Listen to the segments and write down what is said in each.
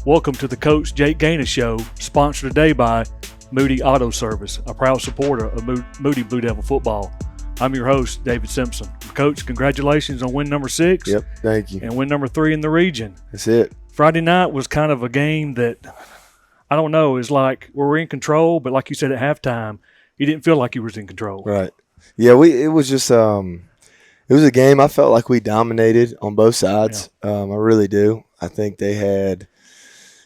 Welcome to the Coach Jake Ganus Show, sponsored today by Moody Auto Service, a proud supporter of Moody Blue Devil football. I'm your host, David Simpson. Coach, congratulations on win number 6. Yep, thank you. And win number 3 in the region. That's it. Friday night was kind of a game that, I don't know, is like we were in control, but like you said at halftime, you didn't feel like you was in control. Right. Yeah, it was just it was a game I felt like we dominated on both sides. Yeah. I really do. I think they had,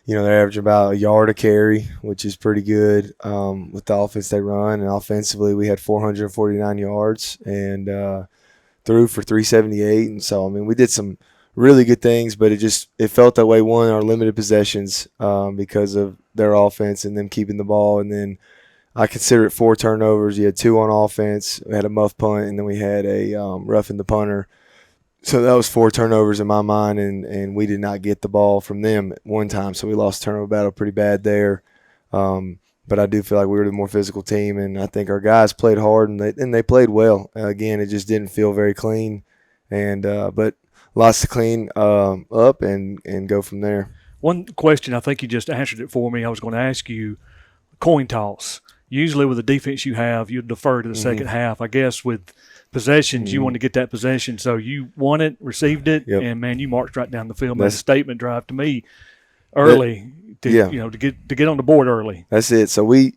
they're averaging about a yard a carry, which is pretty good with the offense they run. And offensively, we had 449 yards and threw for 378. And so, we did some really good things, but it felt that way, one, our limited possessions because of their offense and them keeping the ball. And then I consider it 4 turnovers. You had 2 on offense. We had a muff punt, and then we had a roughing the punter. So that was 4 turnovers in my mind, and we did not get the ball from them at one time. So we lost turnover battle pretty bad there. But I do feel like we were the more physical team, and I think our guys played hard, and they played well. Again, it just didn't feel very clean, but lots to clean up and go from there. One question, I think you just answered it for me. I was going to ask you, coin toss. Usually with the defense you have, you defer to the second half. I guess with possessions, you want to get that possession. So you won it, received it, and, man, you marched right down the field. Made a statement drive to me early to get on the board early. That's it. So I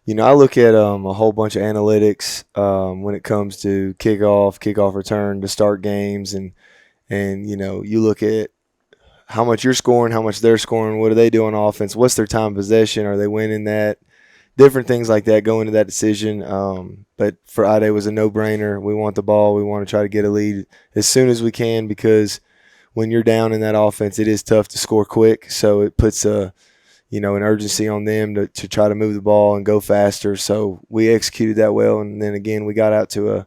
look at a whole bunch of analytics when it comes to kickoff return to start games. And you look at how much you're scoring, how much they're scoring, what do they do on offense, what's their time of possession, are they winning that? Different things like that go into that decision. But Friday was a no-brainer. We want the ball. We want to try to get a lead as soon as we can because when you're down in that offense, it is tough to score quick. So it puts an urgency on them to try to move the ball and go faster. So we executed that well. And then, again, we got out to a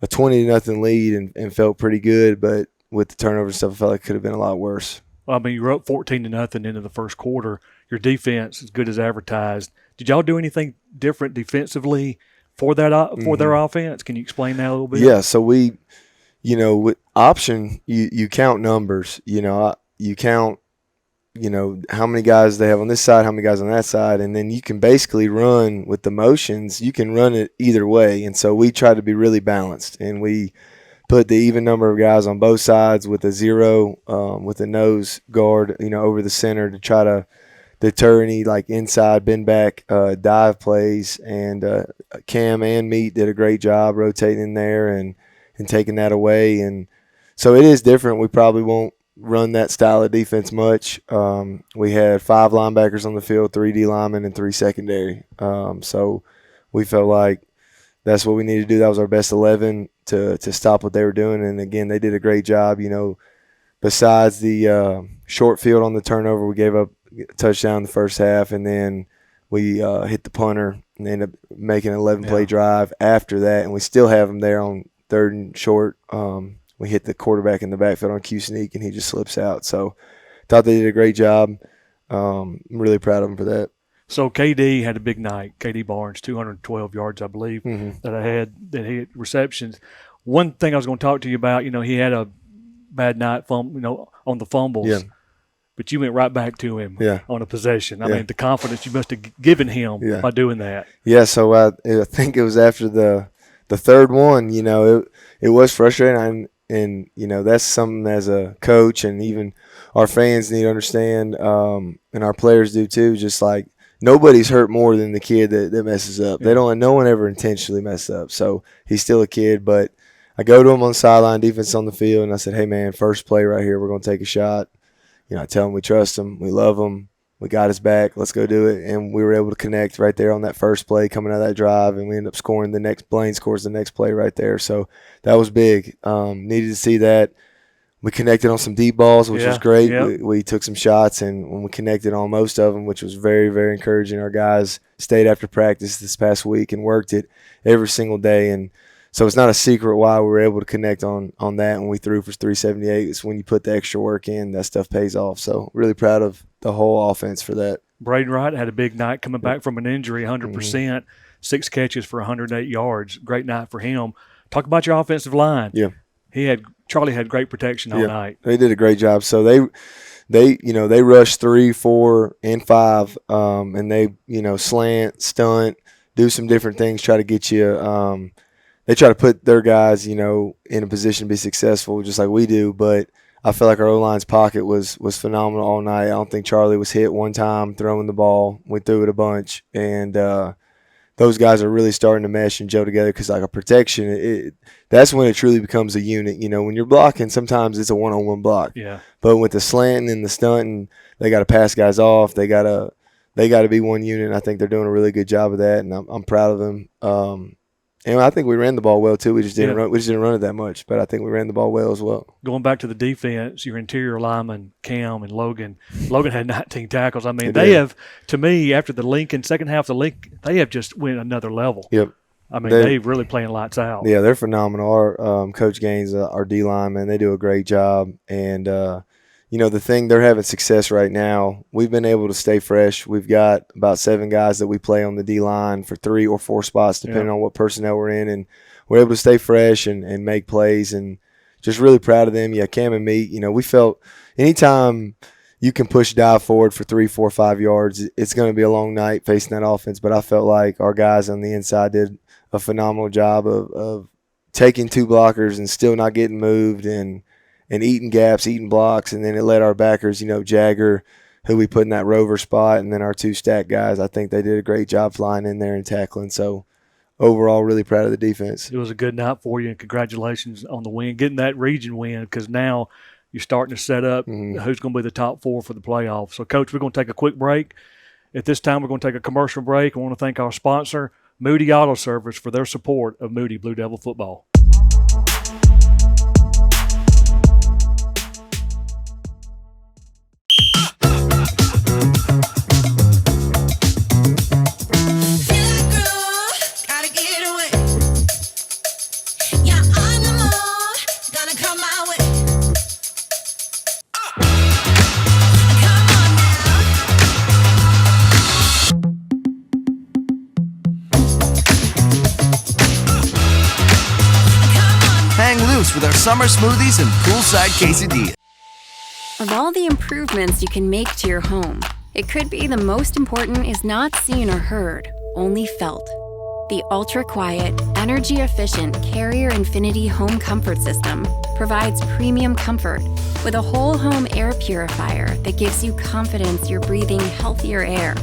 20-0 lead and felt pretty good. But with the turnover stuff, I felt like it could have been a lot worse. Well, you were up 14-0 into the first quarter. Your defense is good as advertised. Did y'all do anything different defensively for their offense? Can you explain that a little bit? Yeah, so we, with option, you count numbers. You count, how many guys they have on this side, how many guys on that side, and then you can basically run with the motions. You can run it either way, and so we try to be really balanced, and we put the even number of guys on both sides with a 0, with a nose guard, over the center to try to deter any inside bend back dive plays. And Cam and Meat did a great job rotating in there and taking that away. And so it is different. We probably won't run that style of defense much. We had 5 linebackers on the field, 3 D linemen, and 3 secondary. So we felt like that's what we needed to do. That was our best 11 to stop what they were doing. And, again, they did a great job. Besides the short field on the turnover, we gave up a touchdown in the first half, and then we hit the punter and ended up making an 11-play drive after that, and we still have them there on 3rd and short. We hit the quarterback in the backfield on Q-sneak, and he just slips out. So thought they did a great job. I'm really proud of them for that. So KD had a big night. KD Barnes, 212 yards, I believe, that he had receptions. One thing I was going to talk to you about, he had a bad night on the fumbles. Yeah. But you went right back to him on a possession. I mean, the confidence you must have given him by doing that. Yeah, so I think it was after the third one, it was frustrating. And that's something as a coach and even our fans need to understand, and our players do too, just like nobody's hurt more than the kid that messes up. Yeah. No one ever intentionally messed up. So he's still a kid, but I go to him on the sideline, defense on the field, and I said, hey, man, first play right here, we're going to take a shot. I tell him we trust him, we love him, we got his back, let's go do it. And we were able to connect right there on that first play coming out of that drive, and we ended up scoring Blaine scores the next play right there. So that was big. Needed to see that. We connected on some deep balls, which was great. Yep. We took some shots, and when we connected on most of them, which was very, very encouraging. Our guys stayed after practice this past week and worked it every single day. And so it's not a secret why we were able to connect on that when we threw for 378. It's when you put the extra work in, that stuff pays off. So really proud of the whole offense for that. Braden Wright had a big night coming back from an injury, 100%, 6 catches for 108 yards. Great night for him. Talk about your offensive line. Yeah. He had Charlie had great protection all night. They did a great job. So they rush 3, 4, and 5, and they slant, stunt, do some different things, try to get you. They try to put their guys in a position to be successful, just like we do. But I feel like our O-line's pocket was phenomenal all night. I don't think Charlie was hit one time throwing the ball. We threw it a bunch, and those guys are really starting to mesh and gel together because, like, a protection, that's when it truly becomes a unit. When you're blocking, sometimes it's a one-on-one block. Yeah. But with the slanting and the stunting, they got to pass guys off. They got to be one unit. And I think they're doing a really good job of that, and I'm proud of them. And I think we ran the ball well too. We just didn't run it that much, but I think we ran the ball well as well. Going back to the defense, your interior linemen, Cam and Logan. Logan had 19 tackles. I mean, they have, to me, after the second half of the Lincoln, they have just went another level. Yep. I mean, they're really playing lights out. Yeah, they're phenomenal. Our Coach Gaines, our D lineman, they do a great job. And the thing, they're having success right now. We've been able to stay fresh. We've got about 7 guys that we play on the D-line for 3 or 4 spots, depending on what personnel we're in. And we're able to stay fresh and make plays, and just really proud of them. Yeah, Cam and me, we felt anytime you can push dive forward for 3, 4, 5 yards, it's going to be a long night facing that offense. But I felt like our guys on the inside did a phenomenal job of taking 2 blockers and still not getting moved and eating gaps, eating blocks, and then it let our backers, Jagger, who we put in that rover spot, and then our 2 stack guys, I think they did a great job flying in there and tackling. So overall, really proud of the defense. It was a good night for you, and congratulations on the win, getting that region win, because now you're starting to set up who's going to be the top 4 for the playoffs. So, Coach, we're going to take a quick break. At this time, we're going to take a commercial break. I want to thank our sponsor, Moody Auto Service, for their support of Moody Blue Devil football. With our summer smoothies and poolside quesadillas. Of all the improvements you can make to your home, it could be the most important is not seen or heard, only felt. The ultra-quiet, energy-efficient Carrier Infinity Home Comfort System provides premium comfort with a whole home air purifier that gives you confidence you're breathing healthier air.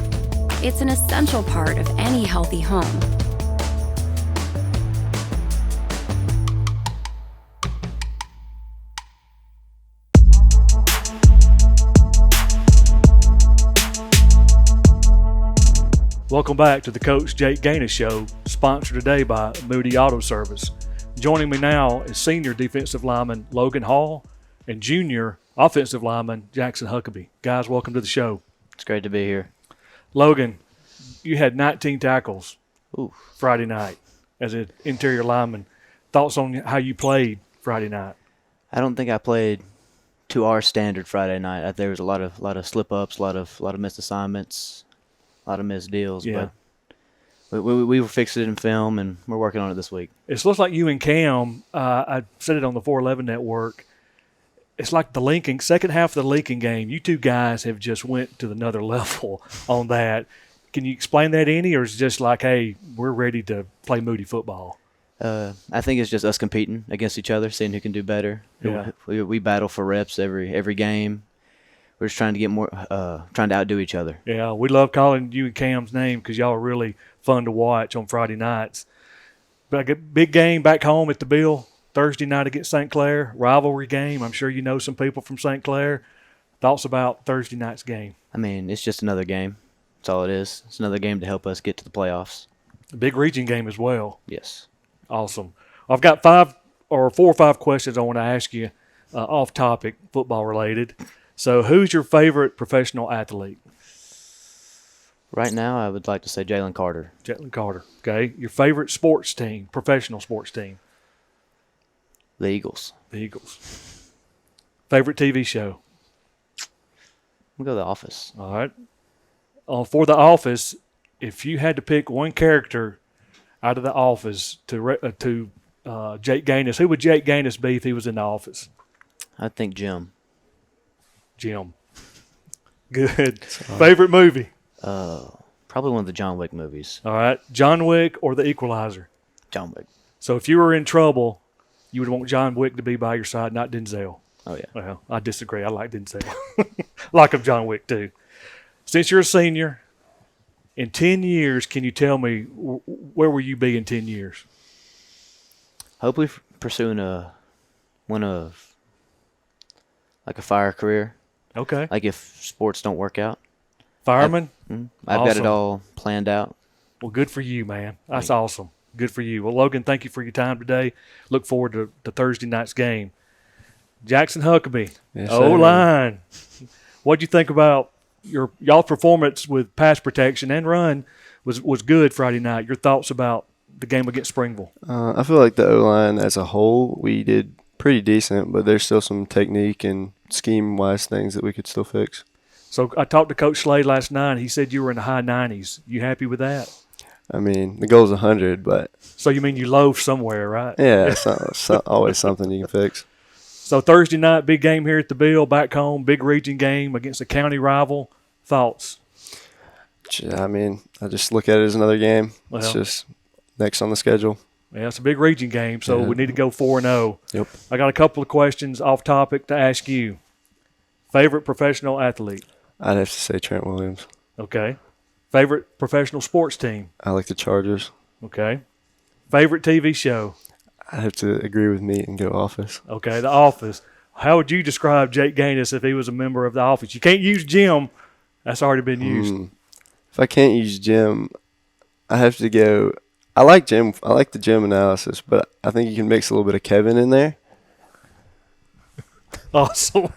It's an essential part of any healthy home. Welcome back to the Coach Jake Ganus Show, sponsored today by Moody Auto Service. Joining me now is senior defensive lineman Logan Hall and junior offensive lineman Jackson Huckabee. Guys, welcome to the show. It's great to be here. Logan, you had 19 tackles Ooh. Friday night as an interior lineman. Thoughts on how you played Friday night? I don't think I played to our standard Friday night. There was a lot of slip-ups, a lot of missed assignments. A lot of missed deals, but we were fixing it in film, and we're working on it this week. It looks like you and Cam, I said it on the 411 network, it's like the second half of the Lincoln game, you 2 guys have just went to another level on that. Can you explain that any, or is it just like, hey, we're ready to play Moody football? I think it's just us competing against each other, seeing who can do better. Yeah. We battle for reps every game. We're just trying to get more, trying to outdo each other. Yeah, we love calling you and Cam's name because y'all are really fun to watch on Friday nights. But a big game back home at the Bill Thursday night against St. Clair, rivalry game. I'm sure you know some people from St. Clair. Thoughts about Thursday night's game? I mean, it's just another game. That's all it is. It's another game to help us get to the playoffs. A big region game as well. Yes. Awesome. I've got 4 or 5 questions I want to ask you off topic, football related. So who's your favorite professional athlete? Right now, I would like to say Jalen Carter. Jalen Carter. Okay. Your favorite sports team, professional sports team? The Eagles. The Eagles. Favorite TV show? We'll go The Office. All right. For The Office, if you had to pick one character out of The Office to Jake Ganus. Who would Jake Ganus be if he was in the office? I think Jim. Jim. Good. Favorite movie? Probably one of the John Wick movies. All right. John Wick or The Equalizer? John Wick. So if you were in trouble, you would want John Wick to be by your side, not Denzel. Oh, yeah. Well, I disagree. I like Denzel. Like of John Wick, too. Since you're a senior, in 10 years, can you tell me where will you be in 10 years? Hopefully pursuing like a fire career. Okay. Like if sports don't work out. Fireman? I've got Awesome. it all planned out. Well, good for you, man. That's awesome. Good for you. Well, Logan, thank you for your time today. Look forward to Thursday night's game. Jackson Huckabee, Yes, sir. O-line. What'd you think about y'all performance with pass protection and run was good Friday night? Your thoughts about the game against Springville? I feel like the O-line as a whole, we did pretty decent, but there's still some technique and scheme-wise things that we could still fix. So I talked to Coach Slade last night. He said you were in the high 90s. You happy with that? I mean, the goal's 100, but So you mean you loaf somewhere, right? yeah, it's always something you can fix. So Thursday night, big game here at the Bill, back home, big region game against a county rival. Thoughts? I mean, I just look at it as another game. Well, It's just next on the schedule. Yeah, it's a big region game, so Yeah. we need to go 4-0. Yep. I got a couple of questions off topic to ask you. Favorite professional athlete? I'd have to say Trent Williams. Okay. Favorite professional sports team? I like the Chargers. Okay. Favorite TV show? I'd have to agree with me and go Office. Okay, The Office. How would you describe Jake Ganus if he was a member of The Office? You can't use Jim. That's already been used. If I can't use Jim, I have to go. I like Jim. I like the Jim analysis, but I think you can mix a little bit of Kevin in there. Awesome.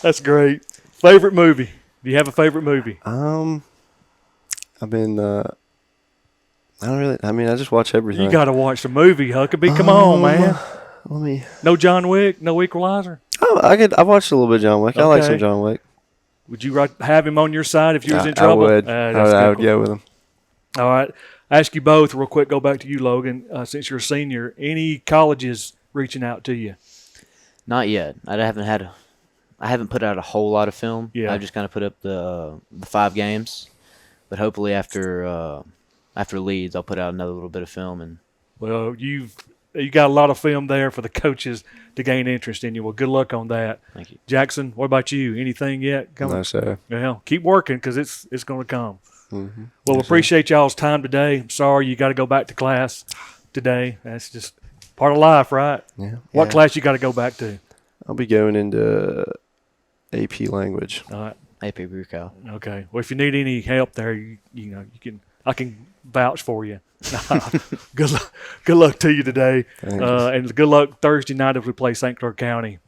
That's great. Favorite movie? Do you have a favorite movie? I've been. I don't really. I mean, I just watch everything. You got to watch the movie, Huckabee. Come on, man. Let me. No John Wick, no Equalizer. Oh, I've watched a little bit of John Wick. I like Okay. some John Wick. Would you have him on your side if you was in I trouble? would. That's I would cool. go with him. All right. Ask you both real quick. Go back to you, Logan. Since you're a senior, any colleges reaching out to you? Not yet. I haven't put out a whole lot of film. Yeah. I've just kind of put up the 5 games, but hopefully after Leeds, I'll put out another little bit of film. And Well, you got a lot of film there for the coaches to gain interest in you. Well, good luck on that. thank you. Jackson, what about you? Anything yet coming? No, sir. Well, keep working because it's going to come. Mm-hmm. Well, appreciate y'all's time today. I'm sorry you got to go back to class today. That's just part of life, right? Yeah. What Yeah. class you got to go back to? I'll be going into AP language. All right. AP Brucow. Okay. Well, if you need any help there, I can vouch for you. Good luck to you today, Thanks. and good luck Thursday night if we play St. Clair County.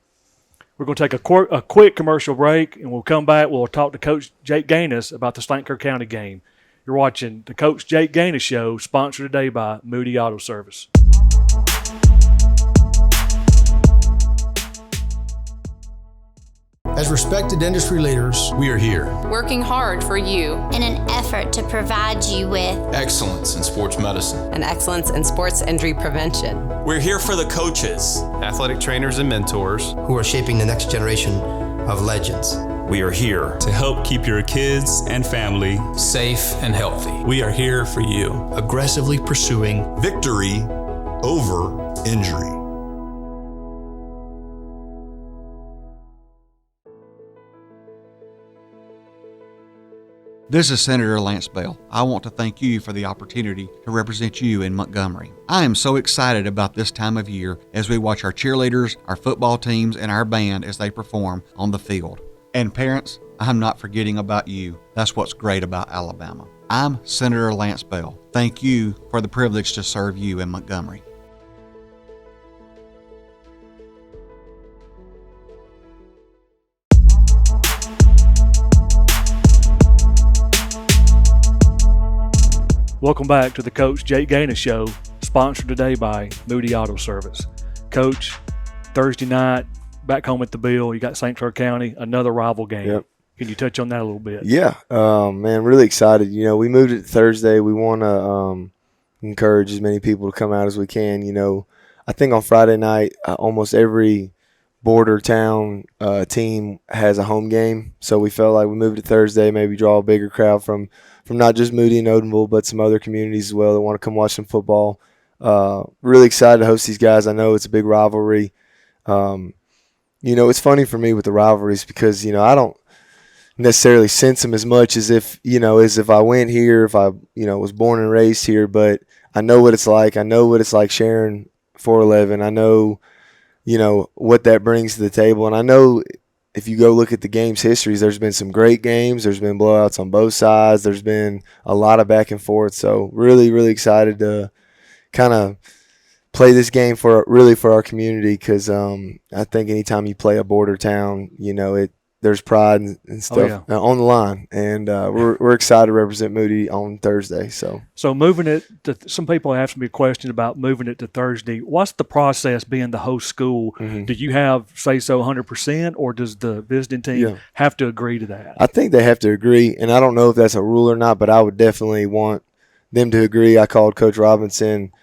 We're going to take a quick commercial break, and we'll come back. We'll talk to Coach Jake Ganus about the St. Clair County game. You're watching the Coach Jake Ganus Show, sponsored today by Moody Auto Service. As respected industry leaders, We are here. Working hard for you. in an effort to provide you with Excellence in sports medicine. And excellence in sports injury prevention. We're here for the coaches, Athletic trainers and mentors. who are shaping the next generation of legends. We are here to help keep your kids and family Safe and healthy. We are here for you. Aggressively pursuing victory over injury. This is Senator Lance Bell. I want to thank you for the opportunity to represent you in Montgomery. I am so excited about this time of year as we watch our cheerleaders, our football teams, and our band as they perform on the field. And parents, I'm not forgetting about you. That's what's great about Alabama. I'm Senator Lance Bell. Thank you for the privilege to serve you in Montgomery. Welcome back to the Coach Jake Ganus Show, sponsored today by Moody Auto Service. Coach, Thursday night, back home at the Bill, you got St. Clair County, another rival game. Yep. Can you touch on that a little bit? Yeah, man, really excited. You know, we moved it to Thursday. We want to encourage as many people to come out as we can. You know, I think on Friday night, almost every border town team has a home game. So we felt like we moved to Thursday, maybe draw a bigger crowd from not just Moody and Odenville, but some other communities as well that want to come watch some football. Really excited to host these guys. I know it's a big rivalry. It's funny for me with the rivalries because, I don't necessarily sense them as much as if I went here, if I, was born and raised here, but I know what it's like. I know what it's like sharing 411. I know, what that brings to the table. And I know if you go look at the game's histories, there's been some great games. There's been blowouts on both sides. There's been a lot of back and forth. So really, really excited to kind of play this game for our community because I think anytime you play a border town, there's pride and stuff on the line, and we're excited to represent Moody on Thursday. So moving it to some people ask me a question about moving it to Thursday. What's the process being the host school? Mm-hmm. Do you have say so 100%, or does the visiting team have to agree to that? I think they have to agree, and I don't know if that's a rule or not, but I would definitely want them to agree. I called Coach Robinson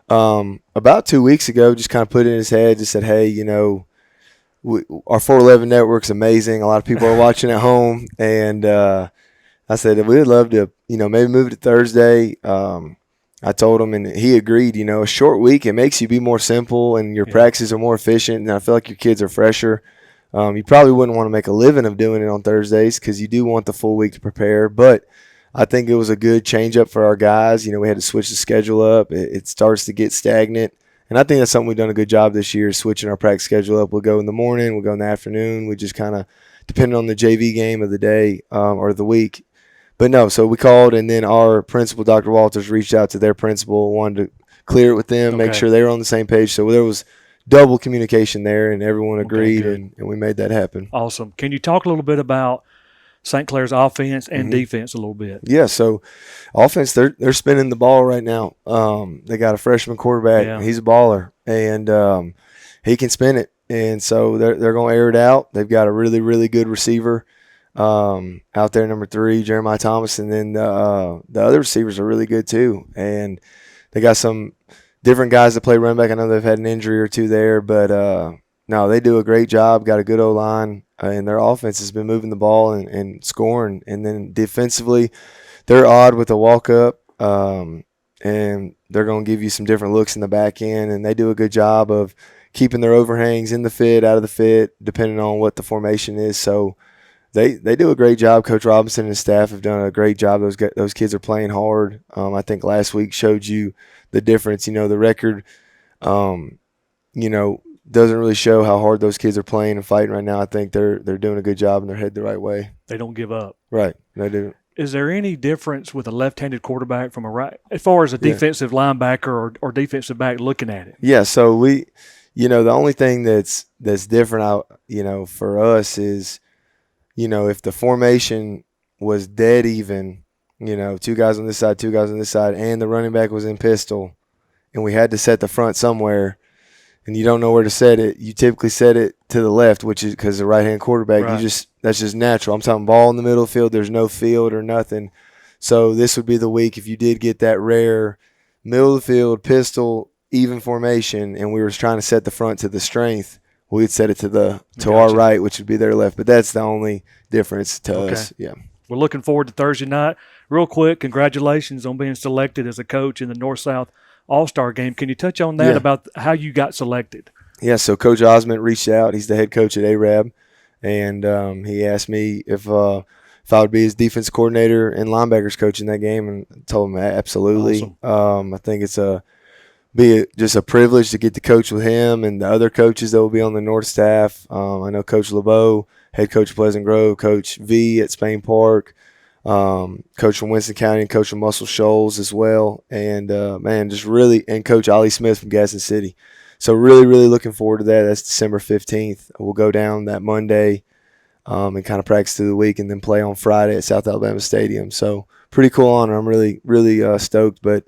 about 2 weeks ago, just kind of put it in his head, just said, hey, our 411 network's amazing. A lot of people are watching at home, and I said we'd love to, maybe move it to Thursday. I told him, and he agreed. A short week, it makes you be more simple, and your practices are more efficient, and I feel like your kids are fresher. You probably wouldn't want to make a living of doing it on Thursdays because you do want the full week to prepare, but I think it was a good change up for our guys. We had to switch the schedule up. It starts to get stagnant. And I think that's something we've done a good job this year, switching our practice schedule up. We'll go in the morning, we'll go in the afternoon. We just kind of, depending on the JV game of the day or the week. But no, so we called, and then our principal, Dr. Walters, reached out to their principal, wanted to clear it with them, make sure they were on the same page. So there was double communication there, and everyone agreed, and we made that happen. Awesome. Can you talk a little bit about St. Clair's offense and defense a little bit? Yeah, so offense, they're spinning the ball right now. They got a freshman quarterback. Yeah. He's a baller, and he can spin it. And so they're going to air it out. They've got a really, really good receiver out there, number 3, Jeremiah Thomas, and then the other receivers are really good too. And they got some different guys that play running back. I know they've had an injury or two there, but no, they do a great job. Got a good O-line. And their offense has been moving the ball and scoring. And then defensively, they're odd with a walk-up, and they're going to give you some different looks in the back end. And they do a good job of keeping their overhangs in the fit, out of the fit, depending on what the formation is. So they do a great job. Coach Robinson and his staff have done a great job. Those kids are playing hard. I think last week showed you the difference. The record, doesn't really show how hard those kids are playing and fighting right now. I think they're doing a good job and they're headed the right way. They don't give up. Right, they do. Is there any difference with a left-handed quarterback from a right, as far as a defensive linebacker or defensive back looking at it? Yeah, so we, the only thing that's different out, for us is, if the formation was dead even, 2 guys on this side, 2 guys on this side, and the running back was in pistol, and we had to set the front somewhere, and you don't know where to set it, you typically set it to the left, which is because the right-hand quarterback, that's just natural. I'm talking ball in the middle of the field. There's no field or nothing. So this would be the week if you did get that rare middle of the field, pistol, even formation, and we were trying to set the front to the strength, we'd set it to our right, which would be their left. But that's the only difference to us. Yeah. We're looking forward to Thursday night. Real quick, congratulations on being selected as a coach in the North-South All-Star game. Can you touch on that about how you got selected? Yeah, so Coach Osmond reached out. He's the head coach at ARAB, and he asked me if I would be his defense coordinator and linebackers coach in that game, and I told him absolutely. Awesome. I think it's just a privilege to get to coach with him and the other coaches that will be on the North staff. I know Coach LeBeau, head coach Pleasant Grove, Coach V at Spain Park, coach from Winston County, and coach from Muscle Shoals as well. And, just really – and Coach Ollie Smith from Gaston City. So really, really looking forward to that. That's December 15th. We'll go down that Monday and kind of practice through the week and then play on Friday at South Alabama Stadium. So pretty cool honor. I'm really, really stoked. But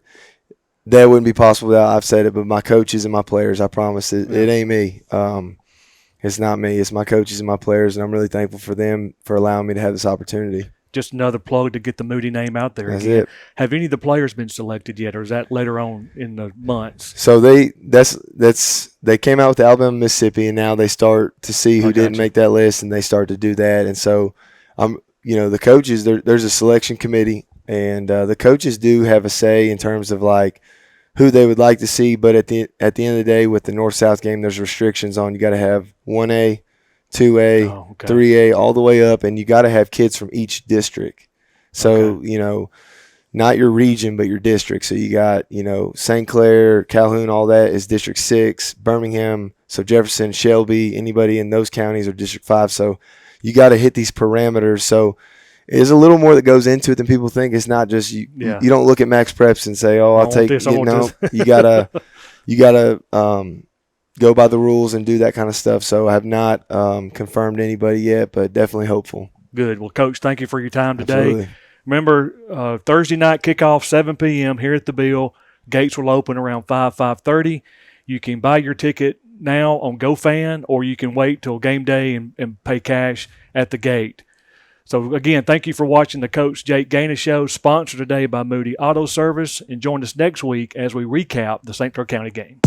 that wouldn't be possible without – I've said it, but my coaches and my players, I promise. It ain't me. It's not me. It's my coaches and my players, and I'm really thankful for them for allowing me to have this opportunity. just another plug to get the Moody name out there. That's again. it. Have any of the players been selected yet, or is that later on in the months? So they came out with Alabama, Mississippi, and now they start to see who didn't make that list, and they start to do that. And so, the coaches, there's a selection committee, and the coaches do have a say in terms of like who they would like to see. But at the end of the day, with the North-South game, there's restrictions on you got to have 1A, 2A, 3A, all the way up, and you got to have kids from each district. So, not your region, but your district. So you got, St. Clair, Calhoun, all that is District 6, Birmingham, so Jefferson, Shelby, anybody in those counties are District 5. So you got to hit these parameters. So there's a little more that goes into it than people think. It's not just you don't look at Max Preps and say, oh, I'll take this. You got to go by the rules and do that kind of stuff. So I have not confirmed anybody yet, but definitely hopeful. Good. Well, Coach, thank you for your time today. Absolutely. Remember, Thursday night kickoff, 7 p.m. here at the Bill. Gates will open around 5:30. You can buy your ticket now on GoFan, or you can wait till game day and pay cash at the gate. So, again, thank you for watching the Coach Jake Ganus Show, sponsored today by Moody Auto Service. And join us next week as we recap the St. Clair County game.